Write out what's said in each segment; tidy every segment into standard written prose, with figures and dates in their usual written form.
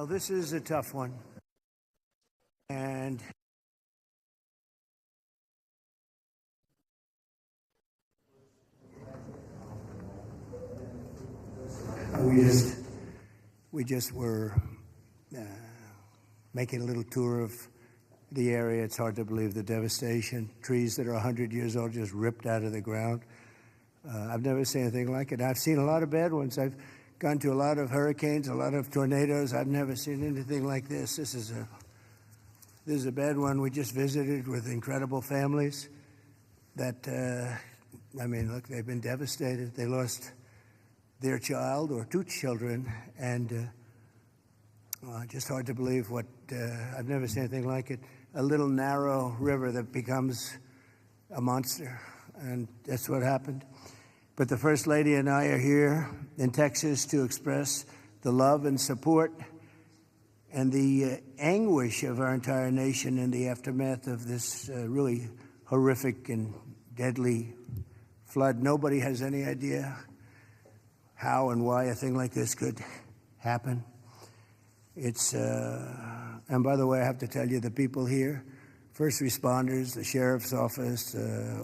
Well, this is a tough one. And we just were making a little tour of the area. It's hard to believe the devastation. Trees that are 100 years old just ripped out of the ground. I've never seen anything like it. I've seen a lot of bad ones. I've gone to a lot of hurricanes, a lot of tornadoes. I've never seen anything like this. This is a bad one. We just visited with incredible families that, look, they've been devastated. They lost their child or two children, and just hard to believe what, I've never seen anything like it. A little narrow river that becomes a monster, and that's what happened. But the First Lady and I are here in Texas to express the love and support and the anguish of our entire nation in the aftermath of this really horrific and deadly flood. Nobody has any idea how and why a thing like this could happen. It's, and by the way, I have to tell you, the people here, first responders, the sheriff's office,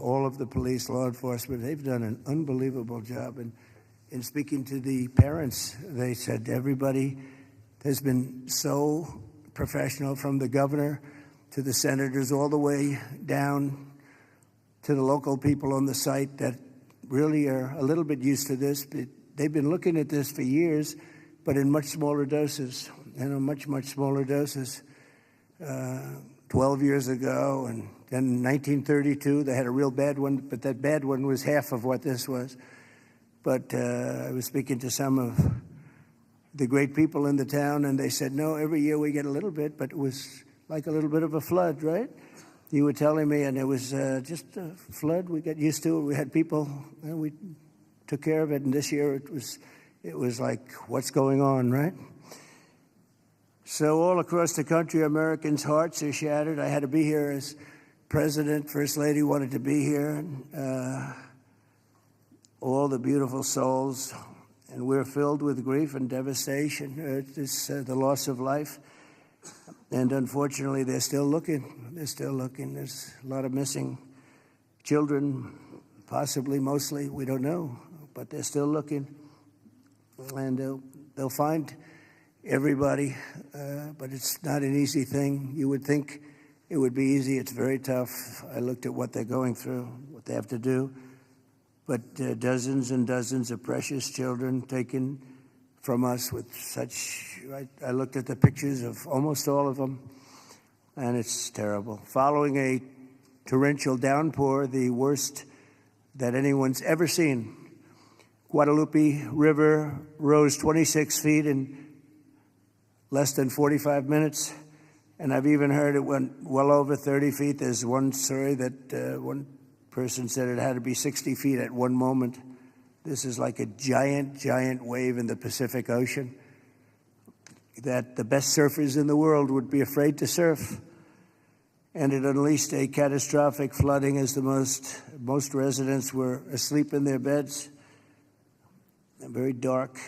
all of the police, law enforcement, they've done an unbelievable job. And in speaking to the parents, they said everybody has been so professional, from the governor to the senators, all the way down to the local people on the site that really are a little bit used to this. But they've been looking at this for years, but in much smaller doses, much smaller doses. 12 years ago, and then in 1932, they had a real bad one, but that bad one was half of what this was. But I was speaking to some of the great people in the town, and they said, no, every year we get a little bit, but it was like a little bit of a flood, right? You were telling me, and it was just a flood. We got used to it. We had people, and we took care of it, and this year it was like, what's going on, right? So all across the country, Americans' hearts are shattered. I had to be here as president. First Lady wanted to be here. All the beautiful souls. And we're filled with grief and devastation. It's the loss of life. And unfortunately, they're still looking. They're still looking. There's a lot of missing children, possibly, mostly. We don't know. But they're still looking. And they'll find everybody, but it's not an easy thing. You would think it would be easy. It's very tough. I looked at what they're going through, what they have to do. But dozens and dozens of precious children taken from us with such, I looked at the pictures of almost all of them, and it's terrible. Following a torrential downpour, the worst that anyone's ever seen, Guadalupe River rose 26 feet in less than 45 minutes, and I've even heard it went well over 30 feet. There's one story that one person said it had to be 60 feet at one moment. This is like a giant wave in the Pacific Ocean that the best surfers in the world would be afraid to surf. And it unleashed a catastrophic flooding as the most residents were asleep in their beds. A very dark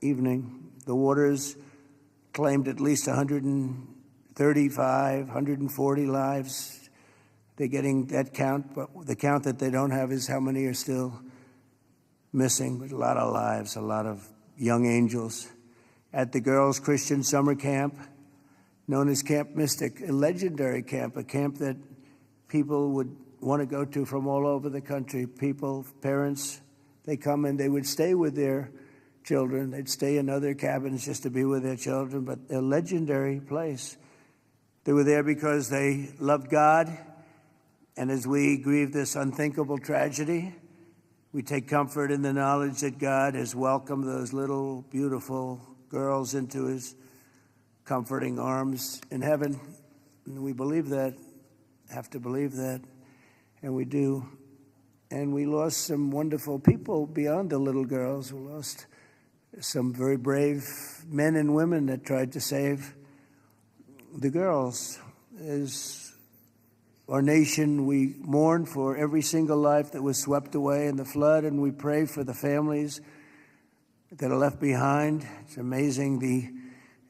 evening. The waters claimed at least 135, 140 lives. They're getting that count, but the count that they don't have is how many are still missing. But a lot of lives, a lot of young angels. At the Girls Christian Summer Camp, known as Camp Mystic, a legendary camp, a camp that people would want to go to from all over the country. People, parents, they come and they would stay with their children. They'd stay in other cabins just to be with their children, but a legendary place. They were there because they loved God, and as we grieve this unthinkable tragedy, we take comfort in the knowledge that God has welcomed those little, beautiful girls into his comforting arms in heaven. And we believe that, have to believe that, and we do. And we lost some wonderful people beyond the little girls. We lost some very brave men and women that tried to save the girls. As our nation, we mourn for every single life that was swept away in the flood, and we pray for the families that are left behind. It's amazing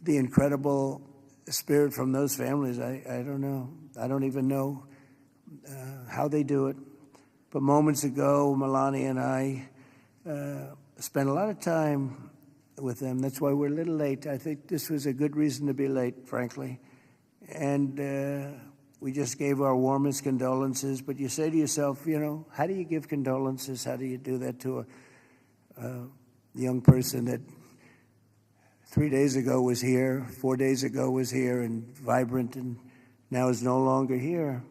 the incredible spirit from those families. I don't know. I don't even know how they do it. But moments ago, Melania and I spent a lot of time with them. That's why we're a little late. I think this was a good reason to be late, frankly. And we just gave our warmest condolences. But you say to yourself, you know, how do you give condolences? How do you do that to a young person that 3 days ago was here, 4 days ago was here and vibrant, and now is no longer here?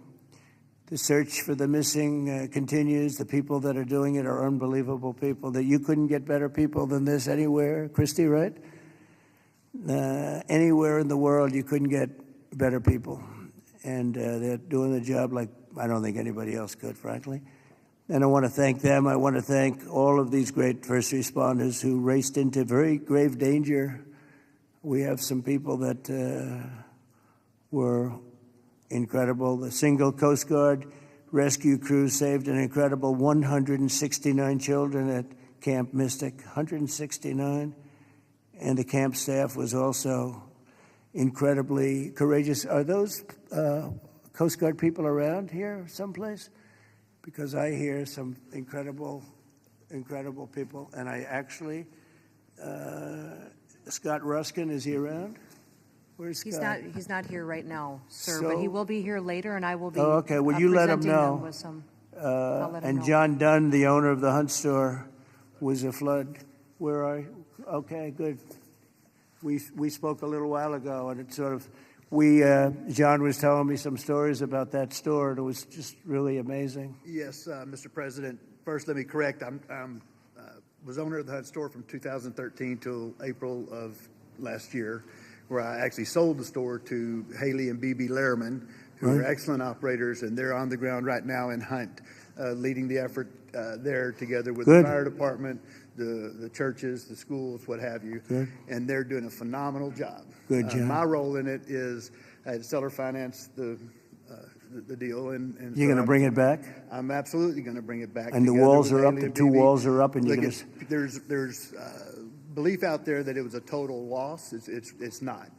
The search for the missing continues. The people that are doing it are unbelievable people. That you couldn't get better people than this anywhere, Christy, right? Anywhere in the world, you couldn't get better people. And they're doing the job like I don't think anybody else could, frankly. And I want to thank them. I want to thank all of these great first responders who raced into very grave danger. We have some people that were incredible. The single Coast Guard rescue crew saved an incredible 169 children at Camp Mystic, 169. And the camp staff was also incredibly courageous. Are those Coast Guard people around here someplace? Because I hear some incredible people. And I actually, Scott Ruskin, is he around? Where's Scott? He's not here right now, sir, So- but he will be here later, and I will be. Oh, okay. Well, you let him presenting them know. with some, I'll let him And know. John Dunn, the owner of the Hunt store, was a flood. Where are you? Okay, good. We spoke a little while ago, and it sort of, John was telling me some stories about that store, and it was just really amazing. Yes, Mr. President. First, let me correct. I was owner of the Hunt store from 2013 till April of last year, where I actually sold the store to Haley and BB Lehrman, who are excellent operators, and they're on the ground right now in Hunt, leading the effort there together with Good. the fire department, the churches, the schools, what have you. Good. And they're doing a phenomenal job. Good job. My role in it is I had seller finance the deal. And You're going to bring it back? I'm absolutely going to bring it back. And the together walls with are up, Haley the and two BB. walls are up, and you're Look, going to... there's belief out there that it was a total loss. It's not.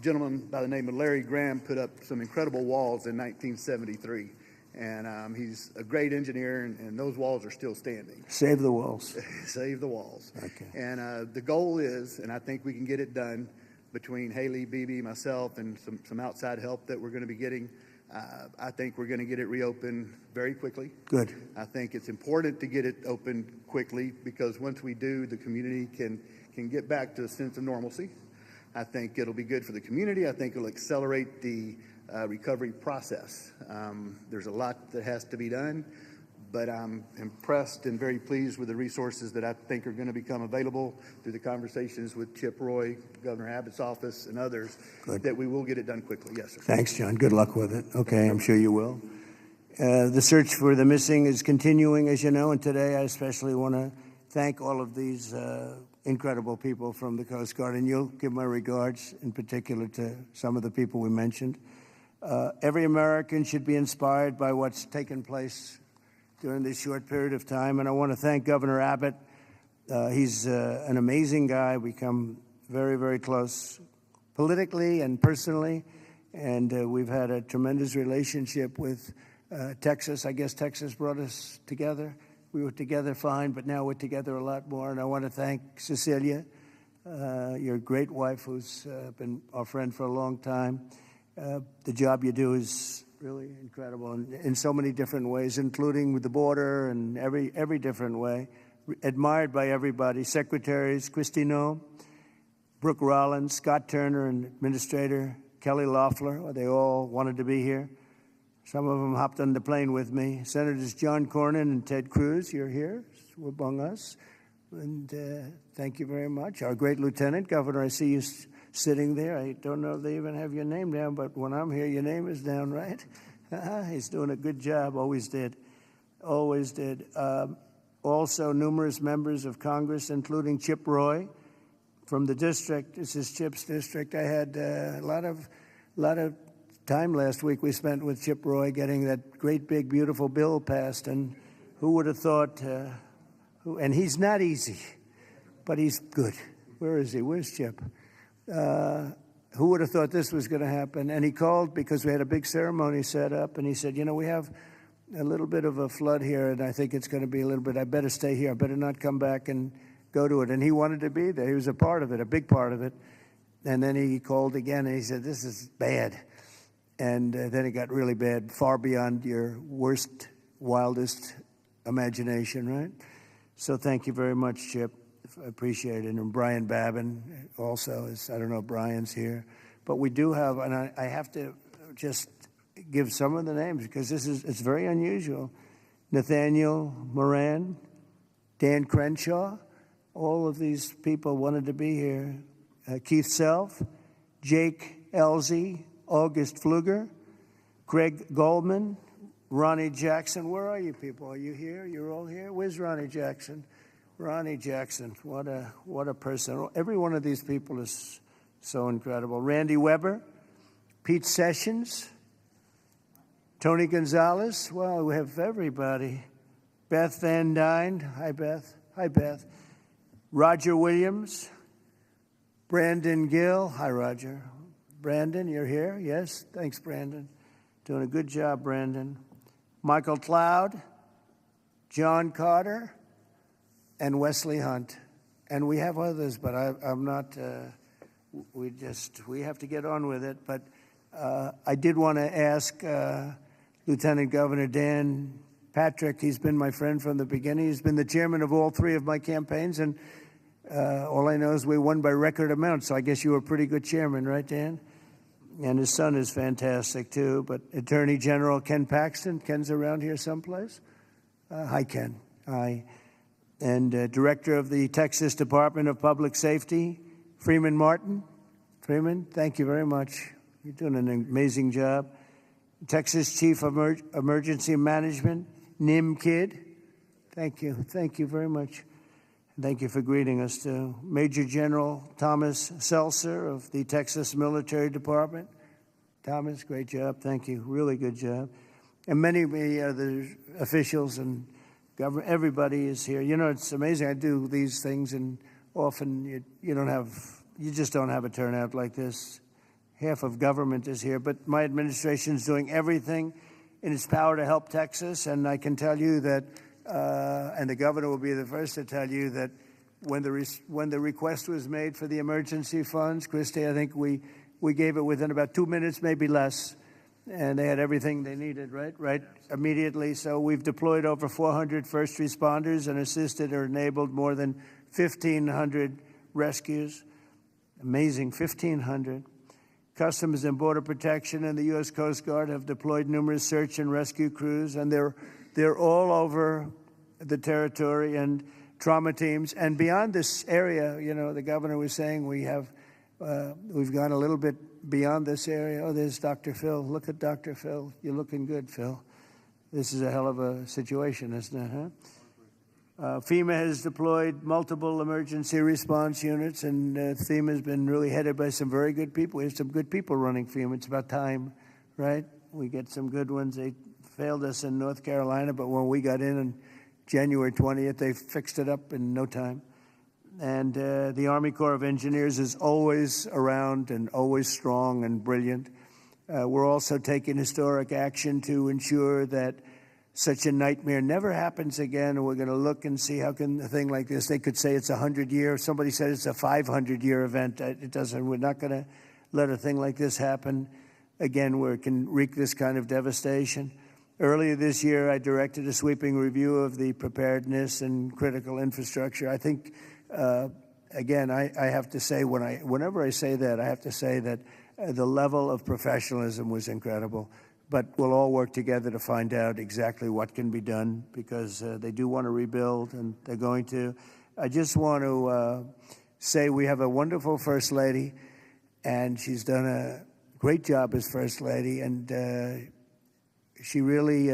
Gentleman by the name of Larry Graham put up some incredible walls in 1973, and he's a great engineer, and those walls are still standing. Save the walls. Save the walls. Okay. And the goal is, and I think we can get it done between Haley, BB, myself, and some outside help that we're going to be getting. I think we're going to get it reopened very quickly. Good. I think it's important to get it opened quickly because once we do, the community can get back to a sense of normalcy. I think it'll be good for the community. I think it'll accelerate the recovery process. There's a lot that has to be done, but I'm impressed and very pleased with the resources that I think are going to become available through the conversations with Chip Roy, Governor Abbott's office, and others, Good. that we will get it done quickly. Yes, sir. Thanks, John. Good luck with it. Okay, I'm sure you will. The search for the missing is continuing, as you know, and today I especially want to thank all of these incredible people from the Coast Guard, and you'll give my regards in particular to some of the people we mentioned. Every American should be inspired by what's taken place during this short period of time, and I want to thank Governor Abbott. He's an amazing guy. We come very, very close politically and personally, and we've had a tremendous relationship with Texas. I guess Texas brought us together. We were together fine, but now we're together a lot more. And I want to thank Cecilia, your great wife, who's been our friend for a long time. The job you do is really incredible in so many different ways, including with the border and every different way. Admired by everybody. Secretaries, Christino, Brooke Rollins, Scott Turner, and Administrator Kelly Loeffler, they all wanted to be here. Some of them hopped on the plane with me. Senators John Cornyn and Ted Cruz, you're here among us. And thank you very much. Our great Lieutenant Governor, I see you sitting there. I don't know if they even have your name down, but when I'm here, your name is down, right? He's doing a good job, always did. Always did. Also, numerous members of Congress, including Chip Roy from the district. This is Chip's district. I had a lot of time last week we spent with Chip Roy getting that great, big, beautiful bill passed. And who would have thought, and he's not easy, but he's good. Where is he? Where's Chip? Who would have thought this was going to happen? And he called because we had a big ceremony set up, and he said, we have a little bit of a flood here, and I think it's going to be a little bit, I better stay here. I better not come back and go to it. And he wanted to be there. He was a part of it, a big part of it. And then he called again, and he said, this is bad. And then it got really bad, far beyond your worst, wildest imagination, right? So thank you very much, Chip. I appreciate it. And Brian Babin also is, I don't know if Brian's here. But we do have, and I have to just give some of the names because it's very unusual. Nathaniel Moran, Dan Crenshaw, all of these people wanted to be here. Keith Self, Jake Elzey, August Pfluger, Greg Goldman, Ronnie Jackson. Where are you people? Are you here? You're all here? Where's Ronnie Jackson? Ronnie Jackson, what a person. Every one of these people is so incredible. Randy Weber, Pete Sessions, Tony Gonzalez. Well, we have everybody. Beth Van Dyne. Hi, Beth. Hi, Beth. Roger Williams, Brandon Gill. Hi, Roger. Brandon, you're here? Yes? Thanks, Brandon. Doing a good job, Brandon. Michael Cloud, John Carter, and Wesley Hunt. And we have others, but I'm not, we have to get on with it. But I did want to ask Lieutenant Governor Dan Patrick. He's been my friend from the beginning. He's been the chairman of all three of my campaigns, and all I know is we won by record amounts, so I guess you were a pretty good chairman, right, Dan? And his son is fantastic, too. But Attorney General Ken Paxton. Ken's around here someplace. Hi, Ken. Hi. And Director of the Texas Department of Public Safety, Freeman Martin. Freeman, thank you very much. You're doing an amazing job. Texas Chief of Emergency Management, Nim Kidd. Thank you. Thank you very much. Thank you for greeting us, too. Major General Thomas Seltzer of the Texas Military Department. Thomas, great job. Thank you. Really good job. And many other officials and government, everybody is here. It's amazing. I do these things, and often you just don't have a turnout like this. Half of government is here, but my administration is doing everything in its power to help Texas, and I can tell you that, and the governor will be the first to tell you that when the request was made for the emergency funds, Christy, I think we gave it within about 2 minutes, maybe less, and they had everything they needed, right, immediately. So we've deployed over 400 first responders and assisted or enabled more than 1,500 rescues. Amazing, 1,500. Customs and Border Protection and the U.S. Coast Guard have deployed numerous search and rescue crews, and they're all over the territory, and trauma teams. And beyond this area, the governor was saying we've gone a little bit beyond this area. Oh, there's Dr. Phil. Look at Dr. Phil. You're looking good, Phil. This is a hell of a situation, isn't it, huh? FEMA has deployed multiple emergency response units, and FEMA has been really headed by some very good people. We have some good people running FEMA. It's about time, right? We get some good ones. They failed us in North Carolina, but when we got in on January 20th, they fixed it up in no time. And the Army Corps of Engineers is always around and always strong and brilliant. We're also taking historic action to ensure that such a nightmare never happens again. And we're going to look and see how can a thing like this, they could say it's 100-year. Somebody said it's a 500-year event. It doesn't. We're not going to let a thing like this happen again where it can wreak this kind of devastation. Earlier this year, I directed a sweeping review of the preparedness and critical infrastructure. I think, again, I have to say, whenever I say that, I have to say that the level of professionalism was incredible. But we'll all work together to find out exactly what can be done because they do want to rebuild, and they're going to. I just want to say we have a wonderful First Lady, and she's done a great job as First Lady, and she really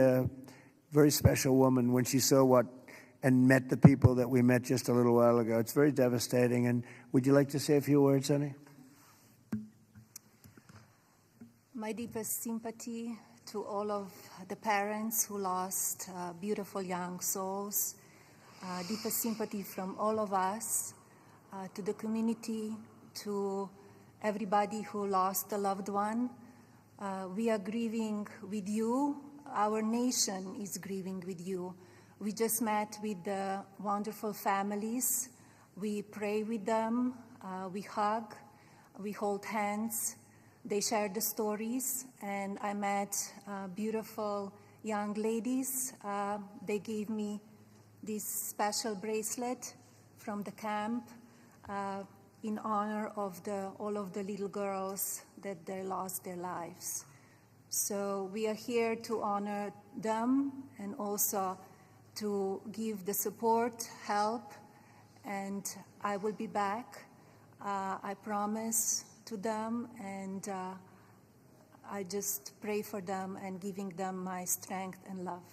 very special woman when she saw and met the people that we met just a little while ago. It's very devastating. And would you like to say a few words, honey? My deepest sympathy to all of the parents who lost beautiful young souls. Deepest sympathy from all of us to the community, to everybody who lost a loved one. We are grieving with you. Our nation is grieving with you. We just met with the wonderful families. We pray with them. We hug. We hold hands. They share the stories. And I met beautiful young ladies. They gave me this special bracelet from the camp in honor of all of the little girls that they lost their lives. So we are here to honor them and also to give the support, help, and I will be back. I promise to them, and I just pray for them and giving them my strength and love.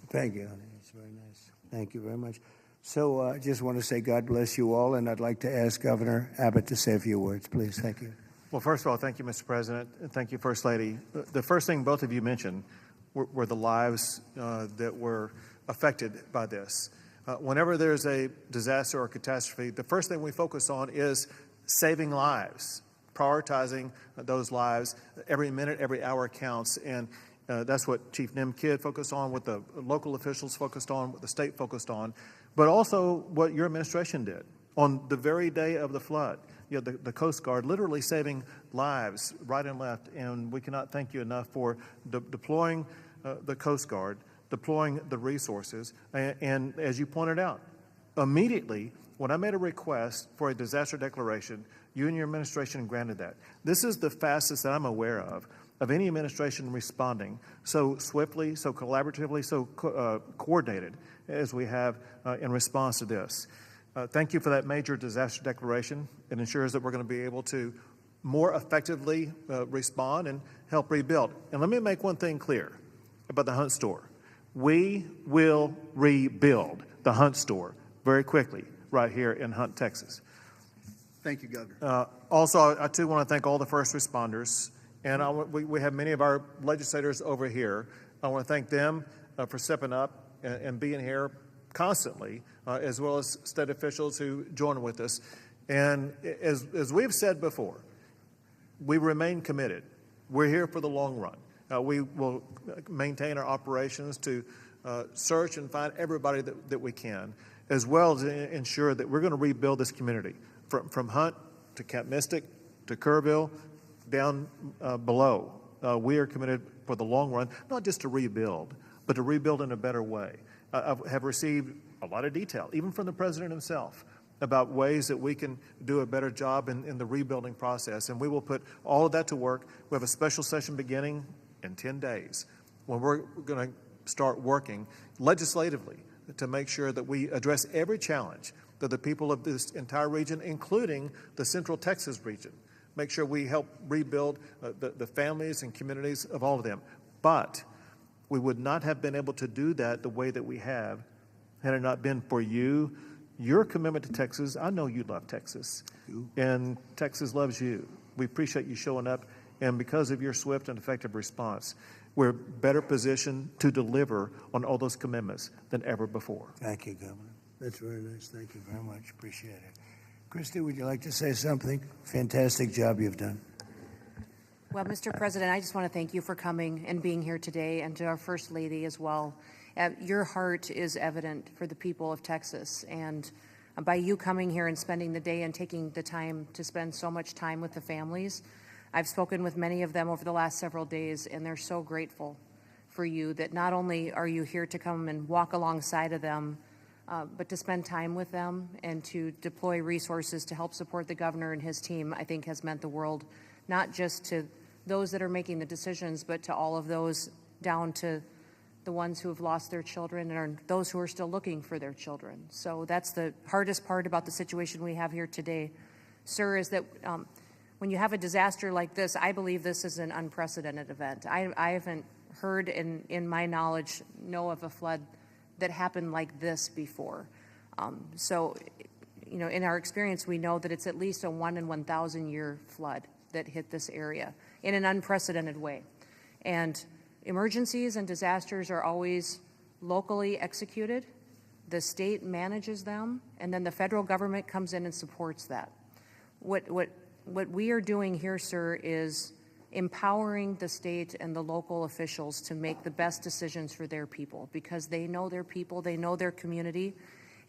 Thank you, honey. It's very nice. Thank you very much. So I just want to say God bless you all, and I'd like to ask Governor Abbott to say a few words, please. Thank you. Well, first of all, thank you, Mr. President, and thank you, First Lady. The first thing both of you mentioned were the lives that were affected by this. Whenever there's a disaster or catastrophe, the first thing we focus on is saving lives, prioritizing those lives. Every minute, every hour counts, and that's what Chief Nim Kidd focused on, what the local officials focused on, what the state focused on, but also what your administration did. On the very day of the flood, you know, the Coast Guard literally saving lives right and left, and we cannot thank you enough for deploying the Coast Guard, deploying the resources, and as you pointed out, immediately when I made a request for a disaster declaration, you and your administration granted that. This is the fastest that I'm aware of any administration responding so swiftly, so collaboratively, so coordinated as we have in response to this. Thank you for that major disaster declaration. It ensures that we're going to be able to more effectively respond and help rebuild. And let me make one thing clear about the Hunt store. We will rebuild the Hunt store very quickly right here in Hunt, Texas. Thank you, Governor. Also, I too want to thank all the first responders. And we have many of our legislators over here. I want to thank them for stepping up and being here constantly, as well as state officials who join with us. And as we've said before, we remain committed. We're here for the long run. We will maintain our operations to search and find everybody that we can, as well as ensure that we're going to rebuild this community from Hunt to Camp Mystic to Kerrville down below. We are committed for the long run, not just to rebuild, but to rebuild in a better way. I have received a lot of detail, even from the president himself, about ways that we can do a better job in the rebuilding process. And we will put all of that to work. We have a special session beginning in 10 days when we're going to start working legislatively to make sure that we address every challenge that the people of this entire region, including the Central Texas region, make sure we help rebuild the families and communities of all of them. But we would not have been able to do that the way that we have had it not been for you, your commitment to Texas. I know you love Texas, and Texas loves you. We appreciate you showing up, and because of your swift and effective response, we're better positioned to deliver on all those commitments than ever before. Thank you, Governor. That's very nice. Thank you very much. Appreciate it. Christy, would you like to say something? Fantastic job you've done. Well, Mr. President, I just want to thank you for coming and being here today, and to our First Lady as well. Your heart is evident for the people of Texas, and by you coming here and spending the day and taking the time to spend so much time with the families, I've spoken with many of them over the last several days, and they're so grateful for you that not only are you here to come and walk alongside of them, but to spend time with them and to deploy resources to help support the governor and his team, I think has meant the world, not just to those that are making the decisions, but to all of those down to the ones who have lost their children and those who are still looking for their children. So that's the hardest part about the situation we have here today, sir, is that when you have a disaster like this, I believe this is an unprecedented event. I haven't heard in my knowledge, know of a flood that happened like this before. So, you know, in our experience, we know that it's at least a 1 in 1,000 year flood that hit this area in an unprecedented way. And emergencies and disasters are always locally executed. The state manages them, and then the federal government comes in and supports that. What what we are doing here, sir, is empowering the state and the local officials to make the best decisions for their people, because they know their people, they know their community,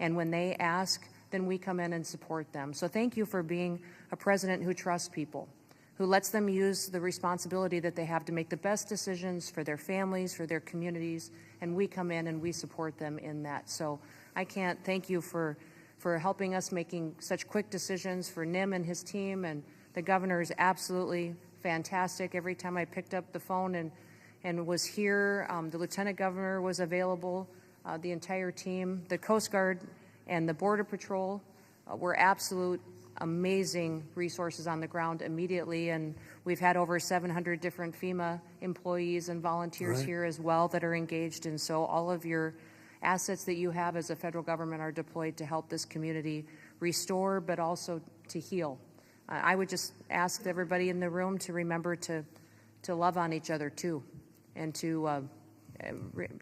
and when they ask, then we come in and support them. So thank you for being a president who trusts people, who lets them use the responsibility that they have to make the best decisions for their families, for their communities, and we come in and we support them in that. So I can't thank you for helping us making such quick decisions, for Nim and his team, and the governor is absolutely fantastic. Every time I picked up the phone and was here, the lieutenant governor was available, the entire team, the Coast Guard and the Border Patrol were absolute amazing resources on the ground immediately, and we've had over 700 different FEMA employees and volunteers here as well that are engaged, and so all of your assets that you have as a federal government are deployed to help this community restore, but also to heal. I would just ask everybody in the room to remember to love on each other too, and to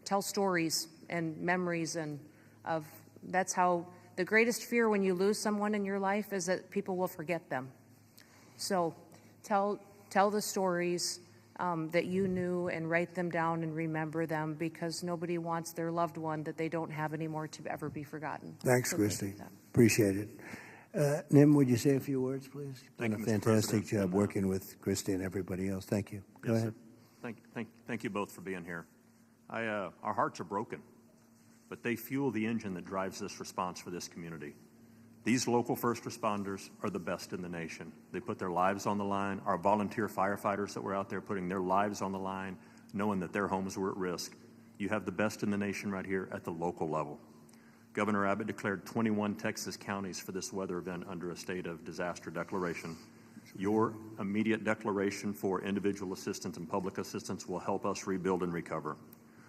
tell stories and memories, and of that's how the greatest fear when you lose someone in your life is that people will forget them. So tell the stories that you knew, and write them down and remember them, because nobody wants their loved one that they don't have anymore to ever be forgotten. Thanks, So Christy. thank you for that. Appreciate it. Nim, would you say a few words, please? You've Thank done you, a Mr. fantastic President. job working with Christy and everybody else. Thank you. Go Yes, ahead. sir. Thank you both for being here. Our hearts are broken, but they fuel the engine that drives this response for this community. These local first responders are the best in the nation. They put their lives on the line. Our volunteer firefighters that were out there putting their lives on the line, knowing that their homes were at risk. You have the best in the nation right here at the local level. Governor Abbott declared 21 Texas counties for this weather event under a state of disaster declaration. Your immediate declaration for individual assistance and public assistance will help us rebuild and recover.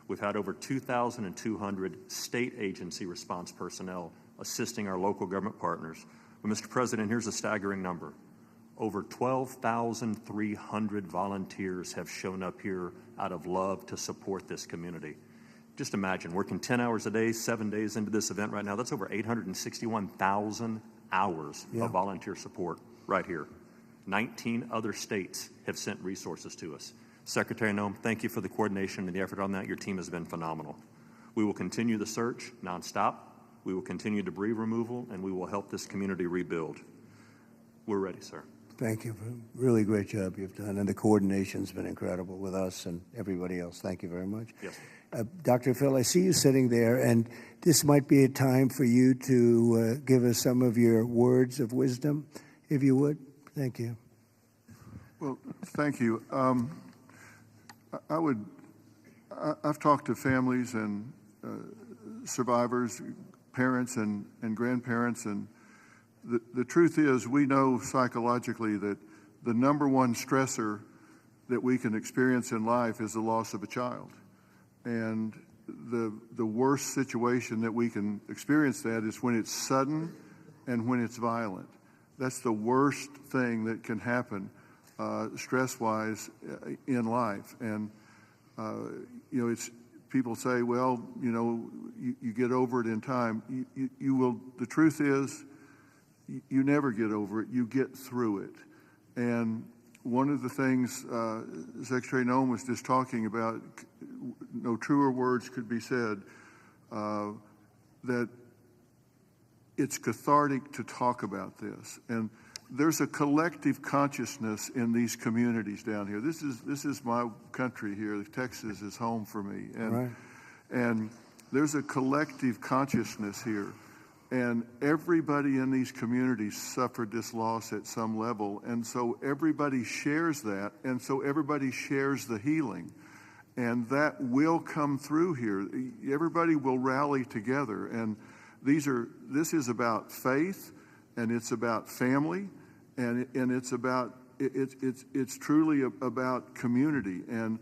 We've had over 2,200 state agency response personnel assisting our local government partners. But Mr. President, here's a staggering number. Over 12,300 volunteers have shown up here out of love to support this community. Just imagine, working 10 hours a day, 7 days into this event right now, that's over 861,000 hours of volunteer support right here. 19 other states have sent resources to us. Secretary Noem, thank you for the coordination and the effort on that. Your team has been phenomenal. We will continue the search nonstop. We will continue debris removal, and we will help this community rebuild. We're ready, sir. Thank you for a really great job you've done, and the coordination's been incredible with us and everybody else. Thank you very much. Yes. Dr. Phil, I see you sitting there, and this might be a time for you to give us some of your words of wisdom, if you would. Thank you. Well, thank you. I've talked to families and survivors, parents and grandparents, and the truth is we know psychologically that the number one stressor that we can experience in life is the loss of a child. And the worst situation that we can experience that is when it's sudden and when it's violent. That's the worst thing that can happen stress-wise in life. And, it's people say, well, you get over it in time. You will. The truth is, you never get over it. You get through it. And one of the things Secretary Noem was just talking about, no truer words could be said, that it's cathartic to talk about this. And there's a collective consciousness in these communities down here. This is my country here. Texas is home for me. And there's a collective consciousness here. And everybody in these communities suffered this loss at some level. And so everybody shares that. And so everybody shares the healing. And that will come through here. Everybody will rally together. And this is about faith, and it's about family, and it's about it's truly about community. And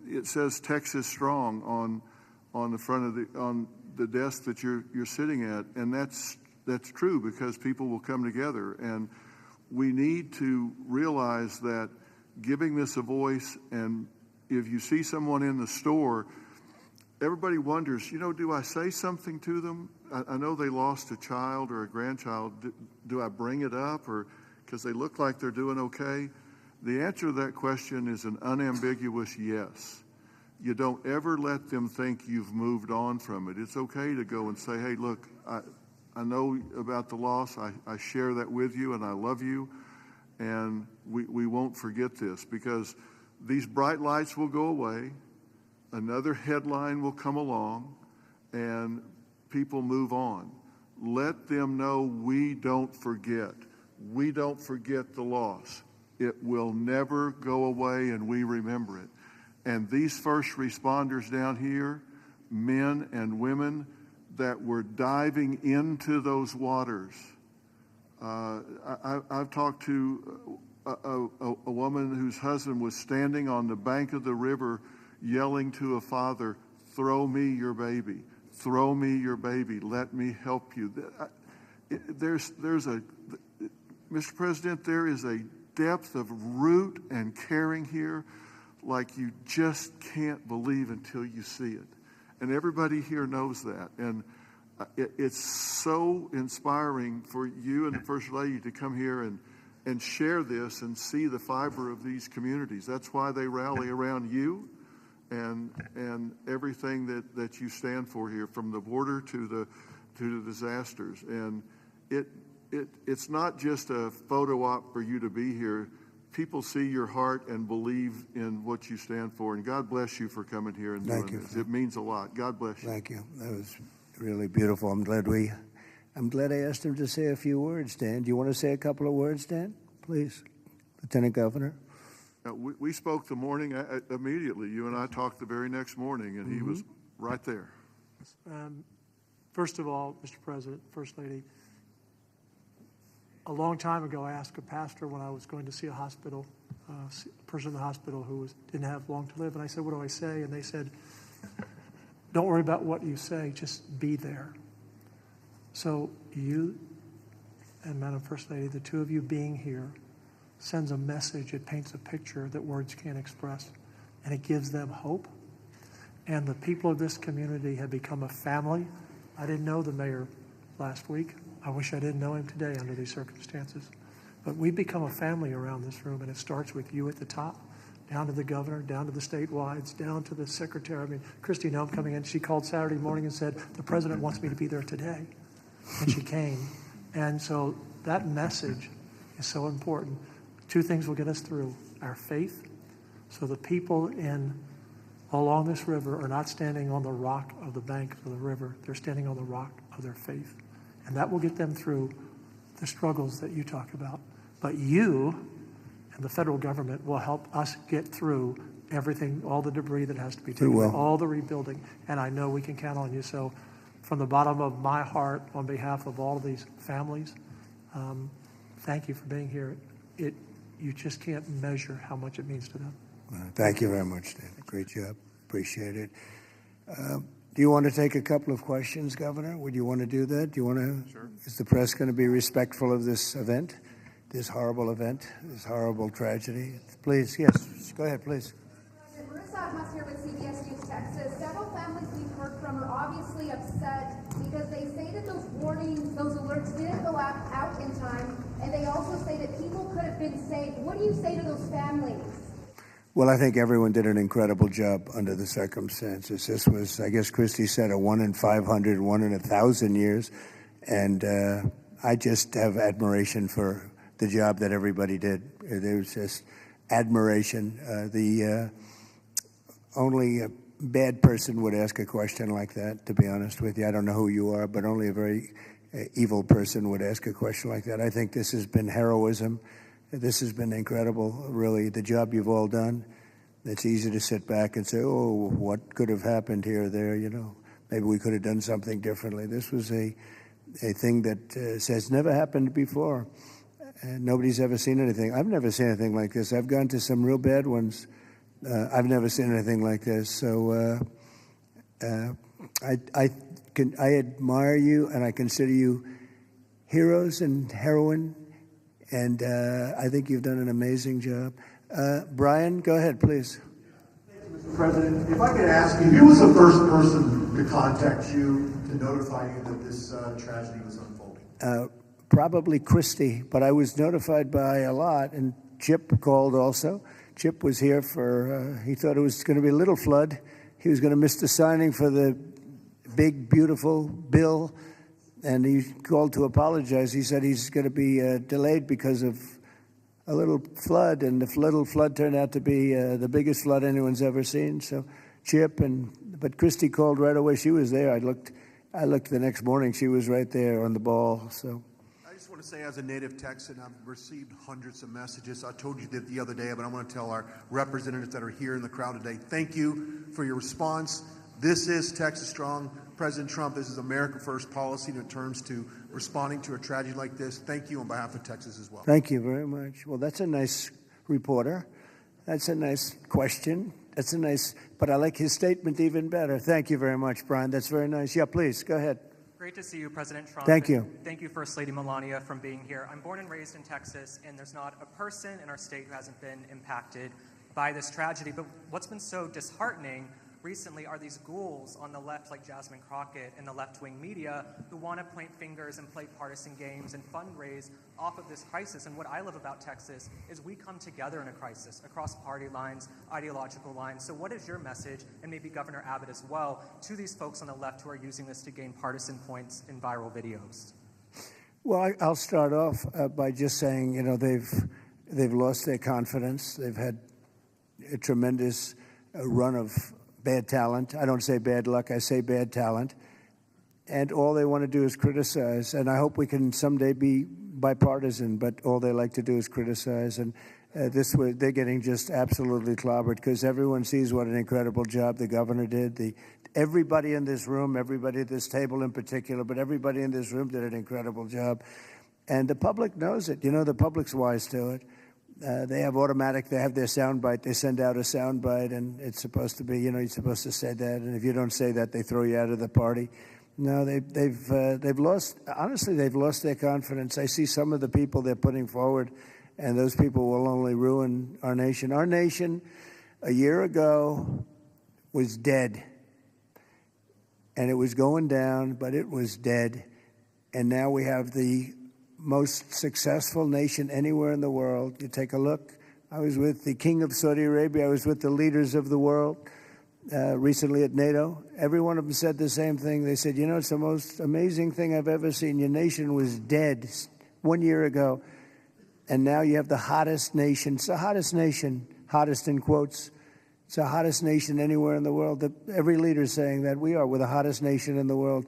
it says Texas Strong on the front of the desk that you're sitting at, and that's true, because people will come together. And we need to realize that giving this a voice, and if you see someone in the store, everybody wonders, do I say something to them? I know they lost a child or a grandchild. Do I bring it up, or because they look like they're doing okay? The answer to that question is an unambiguous yes. You don't ever let them think you've moved on from it. It's okay to go and say, hey, look, I know about the loss. I share that with you, and I love you, and we won't forget this, because these bright lights will go away. Another headline will come along, and people move on. Let them know we don't forget. We don't forget the loss. It will never go away, and we remember it. And these first responders down here, men and women that were diving into those waters. I've talked to a woman whose husband was standing on the bank of the river yelling to a father, "Throw me your baby. Throw me your baby. Let me help you." Mr. President, there is a depth of root and caring here like you just can't believe until you see it. And everybody here knows that. And it's so inspiring for you and the First Lady to come here and share this and see the fiber of these communities. That's why they rally around you and everything that you stand for here, from the border to the disasters. And it's not just a photo op for you to be here. People see your heart and believe in what you stand for. And God bless you for coming here and doing this. It means a lot. God bless you. Thank you. That was really beautiful. I'm glad I asked him to say a few words, Dan. Do you want to say a couple of words, Dan? Please, Lieutenant Governor. We spoke the morning immediately. You and I talked the very next morning, and he was right there. First of all, Mr. President, First Lady, a long time ago, I asked a pastor when I was going to see a person in the hospital who didn't have long to live, and I said, "What do I say?" And they said, "Don't worry about what you say, just be there." So you and Madam First Lady, the two of you being here, sends a message. It paints a picture that words can't express, and it gives them hope. And the people of this community have become a family. I didn't know the mayor last week. I wish I didn't know him today under these circumstances. But we've become a family around this room, and it starts with you at the top, down to the governor, down to the statewide, down to the secretary. I mean, Christy Nome coming in, she called Saturday morning and said, "The president wants me to be there today." And she came. And so that message is so important. Two things will get us through: our faith. So the people along this river are not standing on the rock of the bank of the river. They're standing on the rock of their faith. And that will get them through the struggles that you talk about. But you and the federal government will help us get through everything, all the debris that has to be taken, all the rebuilding. And I know we can count on you. So from the bottom of my heart, on behalf of all of these families, thank you for being here. You just can't measure how much it means to them. Thank you very much, Dan. Great job. Appreciate it. Do you want to take a couple of questions, Governor? Would you want to do that? Do you want to? Sure. Is the press going to be respectful of this event, this horrible event, this horrible tragedy? Please, yes. Go ahead, please. Marissa Atmas here with CBS News Texas. Several families we've heard from are obviously upset because they say that those warnings, those alerts didn't go out in time, and they also say that people could have been saved. What do you say to those families? Well, I think everyone did an incredible job under the circumstances. This was, I guess Christy said, a 1 in 500, 1 in 1,000 years. And I just have admiration for the job that everybody did. There was just admiration. Only a bad person would ask a question like that, to be honest with you. I don't know who you are, but only a very evil person would ask a question like that. I think this has been heroism. This has been incredible, really, the job you've all done. It's easy to sit back and say, oh, what could have happened here or there, you know. Maybe we could have done something differently. This was a thing that has never happened before. And nobody's ever seen anything. I've never seen anything like this. I've gone to some real bad ones. I've never seen anything like this. So I admire you, and I consider you heroes and heroine. And I think you've done an amazing job. Brian, go ahead, please. Thank you, Mr. President. If I could ask you, who was the first person to contact you to notify you that this tragedy was unfolding? probably Christie, but I was notified by a lot, and Chip called also. Chip was here for, he thought it was going to be a little flood. He was going to miss the signing for the big, beautiful bill, and he called to apologize. He said he's going to be delayed because of a little flood, and the little flood turned out to be the biggest flood anyone's ever seen. So Chip, but Christy called right away. She was there. I looked the next morning. She was right there on the ball. So I just want to say, as a native Texan, I've received hundreds of messages. I told you that the other day, but I want to tell our representatives that are here in the crowd today, thank you for your response. This is Texas Strong. President Trump, this is America First policy in terms to responding to a tragedy like this. Thank you on behalf of Texas as well. Thank you very much. Well, that's a nice reporter. That's a nice question. That's a nice, but I like his statement even better. Thank you very much, Brian. That's very nice. Yeah, please, go ahead. Great to see you, President Trump. Thank you. Thank you, First Lady Melania, for being here. I'm born and raised in Texas, and there's not a person in our state who hasn't been impacted by this tragedy. But what's been so disheartening recently are these ghouls on the left, like Jasmine Crockett and the left-wing media, who want to point fingers and play partisan games and fundraise off of this crisis. And what I love about Texas is we come together in a crisis across party lines, ideological lines. So what is your message, and maybe Governor Abbott as well, to these folks on the left who are using this to gain partisan points in viral videos? Well, I'll start off by just saying, they've lost their confidence. They've had a tremendous run of bad talent. I don't say bad luck, I say bad talent. And all they want to do is criticize. And I hope we can someday be bipartisan, but all they like to do is criticize. And they're getting just absolutely clobbered because everyone sees what an incredible job the governor did. Everybody in this room, everybody at this table in particular, but everybody in this room did an incredible job. And the public knows it. The public's wise to it. They have their soundbite. They send out a soundbite, and it's supposed to be, you're supposed to say that. And if you don't say that, they throw you out of the party. No, they've lost. Honestly, they've lost their confidence. I see some of the people they're putting forward, and those people will only ruin our nation. Our nation, a year ago, was dead, and it was going down, but it was dead. And now we have the most successful nation anywhere in the world. You take a look. I was with the King of Saudi Arabia. I was with the leaders of the world recently at NATO. Every one of them said the same thing. They said, it's the most amazing thing I've ever seen. Your nation was dead 1 year ago, and now you have the hottest nation. It's the hottest nation, hottest in quotes. It's the hottest nation anywhere in the world. Every leader is saying that we're the hottest nation in the world.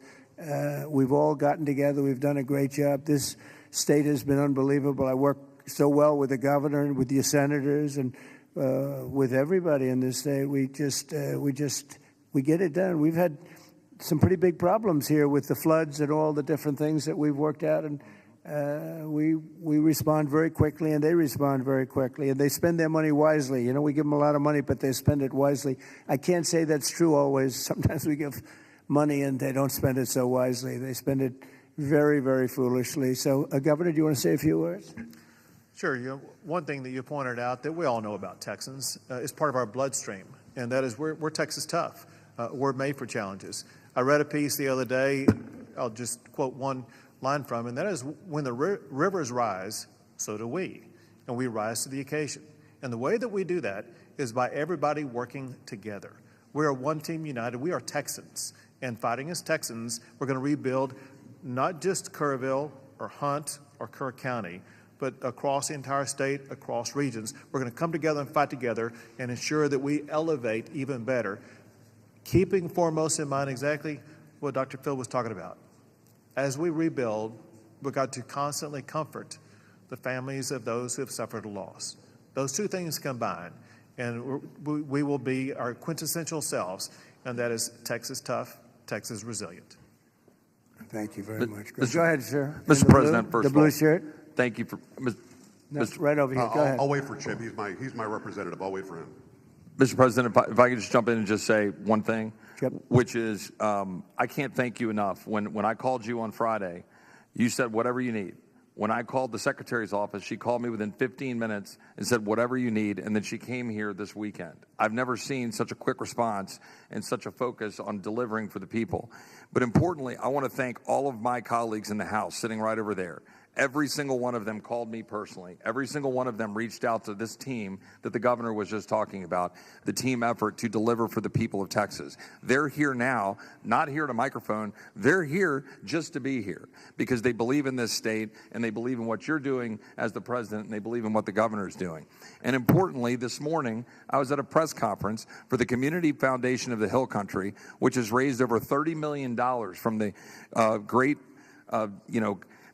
We've all gotten together. We've done a great job. This state has been unbelievable. I work so well with the governor and with your senators and with everybody in this state. We get it done. We've had some pretty big problems here with the floods and all the different things that we've worked out, and we respond very quickly, and they respond very quickly, and they spend their money wisely. We give them a lot of money, but they spend it wisely. I can't say that's true always. Sometimes we give money and they don't spend it so wisely. They spend it very, very foolishly. So, Governor, do you want to say a few words? Sure. One thing that you pointed out that we all know about Texans is part of our bloodstream, and that is we're Texas tough. We're made for challenges. I read a piece the other day. I'll just quote one line from it, and that is, when the rivers rise, so do we, and we rise to the occasion. And the way that we do that is by everybody working together. We are one team united. We are Texans, and fighting as Texans, we're going to rebuild not just Kerrville or Hunt or Kerr County, but across the entire state, across regions. We're going to come together and fight together and ensure that we elevate even better, keeping foremost in mind exactly what Dr. Phil was talking about. As we rebuild, we've got to constantly comfort the families of those who have suffered a loss. Those two things combine, and we will be our quintessential selves, and that is Texas tough, Texas resilient. Thank you very much. Go ahead, sir. Mr. President, first the of all, blue shirt. Thank you for right over here. Go ahead. I'll wait for Chip. He's my representative. I'll wait for him. Mr. President, if I could just jump in and just say one thing, Chip. Which is I can't thank you enough. When I called you on Friday, you said whatever you need. When I called the secretary's office, she called me within 15 minutes and said whatever you need, and then she came here this weekend. I've never seen such a quick response and such a focus on delivering for the people. But importantly, I want to thank all of my colleagues in the House sitting right over there. Every single one of them called me personally. Every single one of them reached out to this team that the governor was just talking about, the team effort to deliver for the people of Texas. They're here now, not here at a microphone. They're here just to be here because they believe in this state and they believe in what you're doing as the president and they believe in what the governor is doing. And importantly, this morning, I was at a press conference for the Community Foundation of the Hill Country, which has raised over $30 million from the great,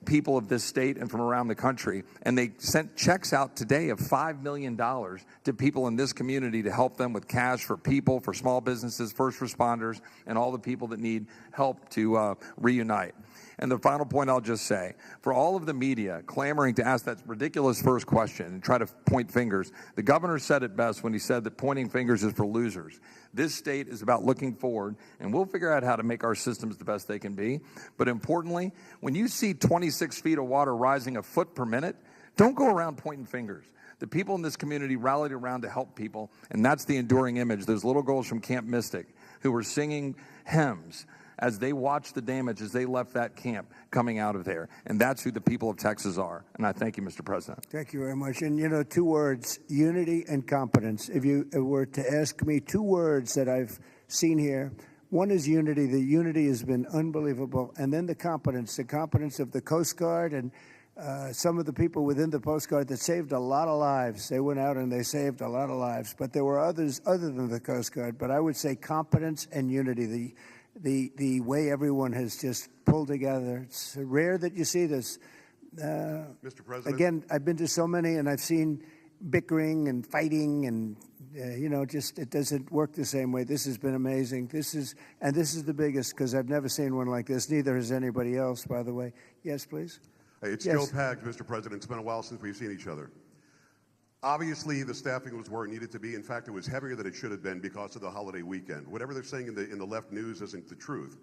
people of this state and from around the country, and they sent checks out today of $5 million to people in this community to help them with cash for people, for small businesses, first responders, and all the people that need help to reunite. And the final point I'll just say, for all of the media clamoring to ask that ridiculous first question and try to point fingers, the governor said it best when he said that pointing fingers is for losers. This state is about looking forward, and we'll figure out how to make our systems the best they can be. But importantly, when you see 26 feet of water rising a foot per minute, don't go around pointing fingers. The people in this community rallied around to help people, and that's the enduring image. Those little girls from Camp Mystic who were singing hymns as they watched the damage as they left that camp coming out of there. And that's who the people of Texas are. And I thank you, Mr. President. Thank you very much. And, 2 words, unity and competence. If you were to ask me 2 words that I've seen here, one is unity. The unity has been unbelievable. And then the competence of the Coast Guard and some of the people within the Coast Guard that saved a lot of lives. They went out and they saved a lot of lives. But there were others other than the Coast Guard. But I would say competence and unity. The way everyone has just pulled together. It's rare that you see this. Mr. President? Again, I've been to so many, and I've seen bickering and fighting, and just it doesn't work the same way. This has been amazing. This is the biggest because I've never seen one like this. Neither has anybody else, by the way. Yes, please. Hey, it's Yes. Joe Pags, Mr. President. It's been a while since we've seen each other. Obviously, the staffing was where it needed to be. In fact, it was heavier than it should have been because of the holiday weekend. Whatever they're saying in the left news isn't the truth.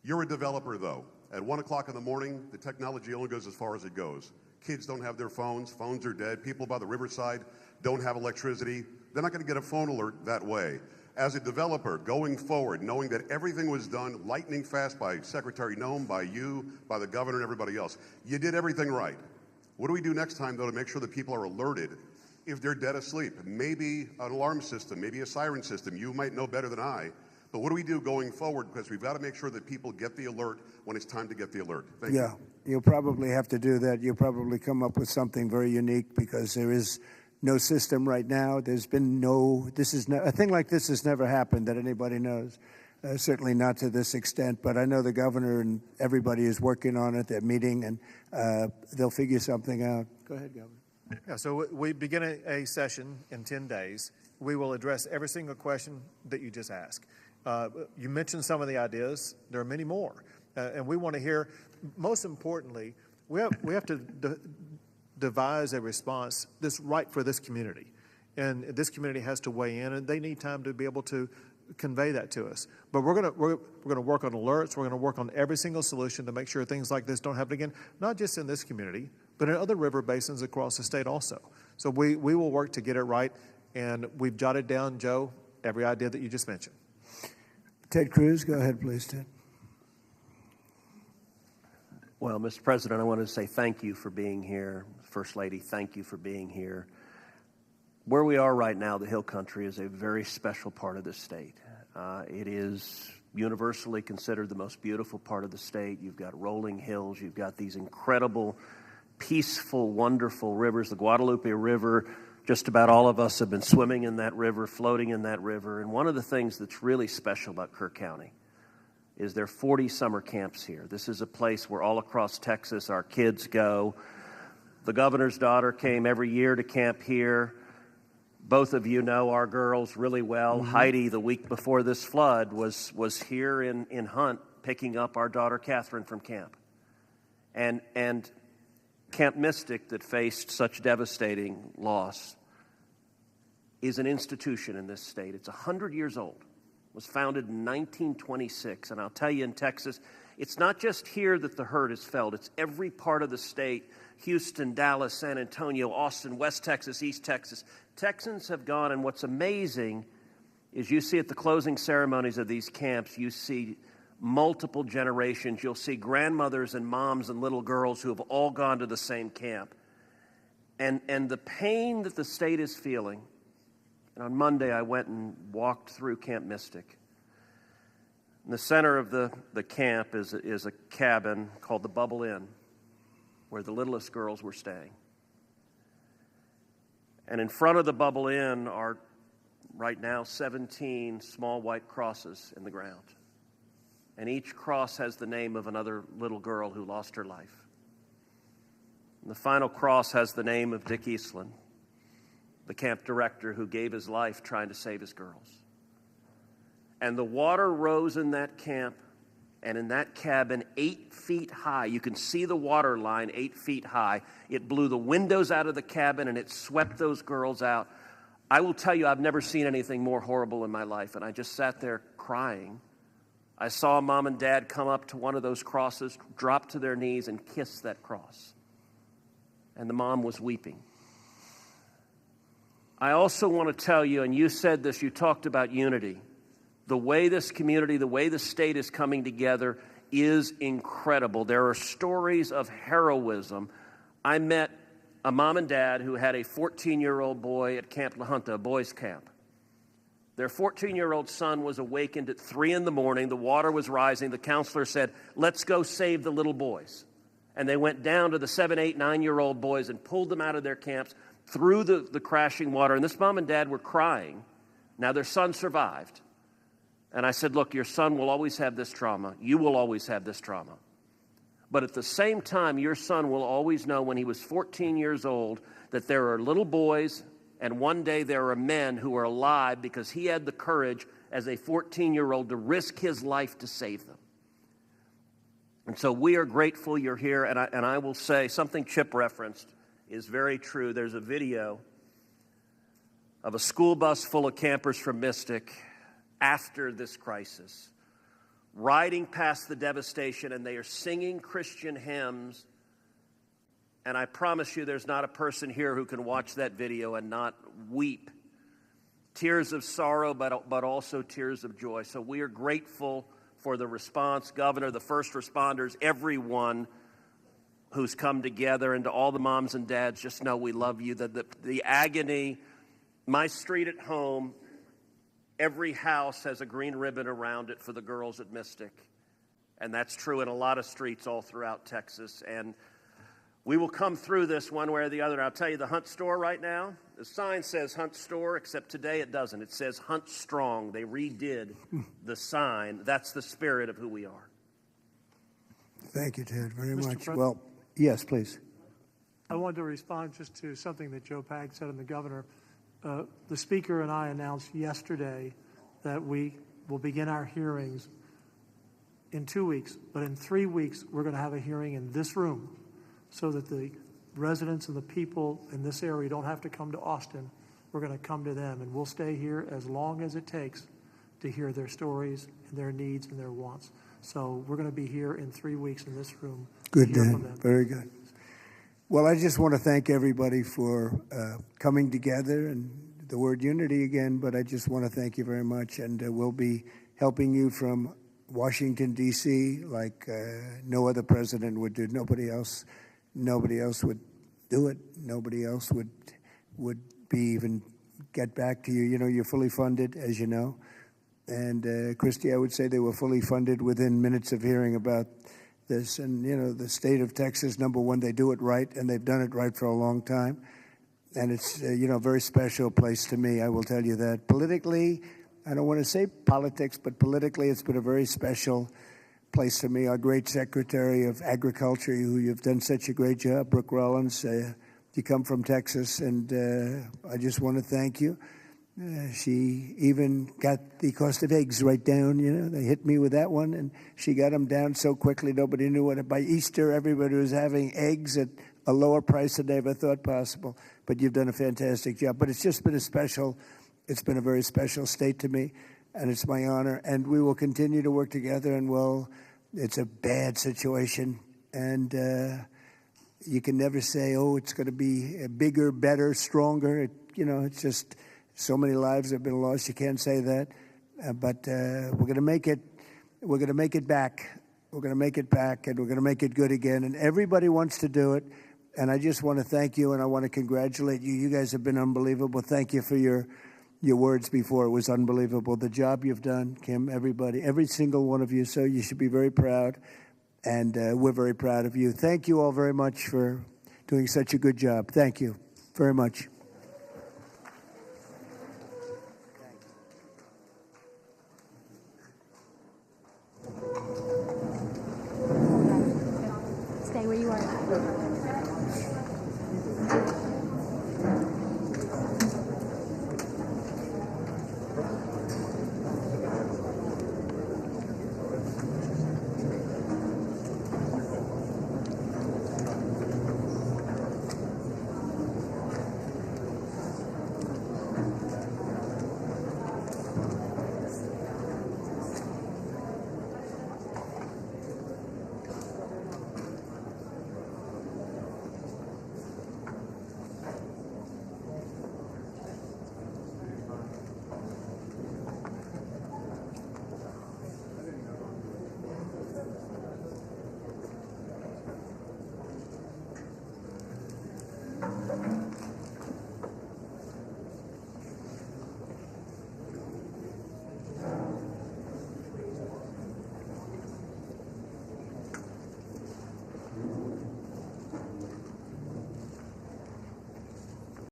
You're a developer, though. At 1 o'clock in the morning, the technology only goes as far as it goes. Kids don't have their phones. Phones are dead. People by the riverside don't have electricity. They're not going to get a phone alert that way. As a developer, going forward, knowing that everything was done lightning fast by Secretary Noem, by you, by the governor, and everybody else, you did everything right. What do we do next time, though, to make sure that people are alerted if they're dead asleep? Maybe an alarm system, maybe a siren system. You might know better than I. But what do we do going forward? Because we've got to make sure that people get the alert when it's time to get the alert. Thank you. Yeah, you'll probably have to do that. You'll probably come up with something very unique because there is no system right now. There's been a thing like this has never happened that anybody knows. Certainly not to this extent, but I know the governor and everybody is working on it. They're meeting, and they'll figure something out. Go ahead, Governor. Yeah, so we begin a session in 10 days. We will address every single question that you just asked. You mentioned some of the ideas. There are many more. And we want to hear, most importantly, we have to devise a response that's right for this community. And this community has to weigh in, and they need time to be able to convey that to us. But we're going to work on alerts. We're going to work on every single solution to make sure things like this don't happen again, not just in this community, but in other river basins across the state also. So we will work to get it right, and we've jotted down, Joe, every idea that you just mentioned. Ted Cruz, go ahead, please, Ted. Well, Mr. President, I want to say thank you for being here. First Lady, thank you for being here. Where we are right now, the Hill Country, is a very special part of the state. It is universally considered the most beautiful part of the state. You've got rolling hills. You've got these incredible, peaceful, wonderful rivers. The Guadalupe River, just about all of us have been swimming in that river, floating in that river. And one of the things that's really special about Kerr County is there are 40 summer camps here. This is a place where all across Texas our kids go. The governor's daughter came every year to camp here. Both of you know our girls really well. Mm-hmm. Heidi, the week before this flood, was here in Hunt picking up our daughter Catherine from camp. And Camp Mystic, that faced such devastating loss, is an institution in this state. It's 100 years old. It was founded in 1926. And I'll tell you, in Texas, it's not just here that the hurt is felt. It's every part of the state. Houston, Dallas, San Antonio, Austin, West Texas, East Texas. Texans have gone, and what's amazing is you see at the closing ceremonies of these camps, you see multiple generations. You'll see grandmothers and moms and little girls who have all gone to the same camp. And the pain that the state is feeling, and on Monday I went and walked through Camp Mystic. In the center of the camp is a cabin called the Bubble Inn, where the littlest girls were staying. And in front of the Bubble Inn are right now 17 small white crosses in the ground. And each cross has the name of another little girl who lost her life. And the final cross has the name of Dick Eastland, the camp director who gave his life trying to save his girls. And the water rose in that camp and in that cabin 8 feet high. You can see the water line 8 feet high. It blew the windows out of the cabin and it swept those girls out. I will tell you, I've never seen anything more horrible in my life. And I just sat there crying. I saw Mom and Dad come up to one of those crosses, drop to their knees and kiss that cross. And the mom was weeping. I also want to tell you, and you said this, you talked about unity. The way this community, the way the state is coming together is incredible. There are stories of heroism. I met a mom and dad who had a 14-year-old boy at Camp La Junta, a boys' camp. Their 14-year-old son was awakened at 3 in the morning. The water was rising. The counselor said, "Let's go save the little boys." And they went down to the 7, 8, 9-year-old boys and pulled them out of their camps through the crashing water. And this mom and dad were crying. Now, their son survived. And I said, "Look, your son will always have this trauma. You will always have this trauma. But at the same time, your son will always know when he was 14 years old that there are little boys and one day there are men who are alive because he had the courage as a 14-year-old to risk his life to save them." And so we are grateful you're here. And I will say something Chip referenced is very true. There's a video of a school bus full of campers from Mystic after this crisis, riding past the devastation, and they are singing Christian hymns. And I promise you there's not a person here who can watch that video and not weep. Tears of sorrow, but also tears of joy. So we are grateful for the response, Governor, the first responders, everyone who's come together, and to all the moms and dads, just know we love you. The agony, my street at home, every house has a green ribbon around it for the girls at Mystic. And that's true in a lot of streets all throughout Texas. And we will come through this one way or the other. And I'll tell you, the Hunt store right now, the sign says Hunt store, except today it doesn't. It says Hunt Strong. They redid the sign. That's the spirit of who we are. Thank you, Ted, very Mr. much. President? Well, yes, please. I wanted to respond just to something that Joe Pag said and the governor. The speaker and I announced yesterday that we will begin our hearings in 2 weeks, but in 3 weeks we're going to have a hearing in this room so that the residents and the people in this area don't have to come to Austin. We're going to come to them, and we'll stay here as long as it takes to hear their stories and their needs and their wants. So we're going to be here in 3 weeks in this room. Good, to hear from Dan. them. Very good. Well, I just want to thank everybody for coming together, and the word unity again, but I just want to thank you very much. And we'll be helping you from Washington, D.C., like no other president would do. Nobody else would do it. Nobody else would be even get back to you. You know, you're fully funded, as you know. And Christy, I would say they were fully funded within minutes of hearing about this. And, you know, the state of Texas, number one, they do it right, and they've done it right for a long time. And it's, you know, a very special place to me, I will tell you that. Politically, I don't want to say politics, but politically it's been a very special place to me. Our great Secretary of Agriculture, who you've done such a great job, Brooke Rollins, you come from Texas, and I just want to thank you. She even got the cost of eggs right down, you know. They hit me with that one, and she got them down so quickly nobody knew what. By Easter, everybody was having eggs at a lower price than they ever thought possible. But you've done a fantastic job. But it's just been it's been a very special state to me, and it's my honor. And we will continue to work together, and it's a bad situation, and you can never say, oh, it's going to be bigger, better, stronger. It's just so many lives have been lost. You can't say that. But we're going to make it We're going to make it back. We're going to make it back, and we're going to make it good again. And everybody wants to do it. And I just want to thank you, and I want to congratulate you. You guys have been unbelievable. Thank you for your words before. It was unbelievable. The job you've done, Kim, everybody, every single one of you. So you should be very proud, and we're very proud of you. Thank you all very much for doing such a good job. Thank you very much. Stay where you are.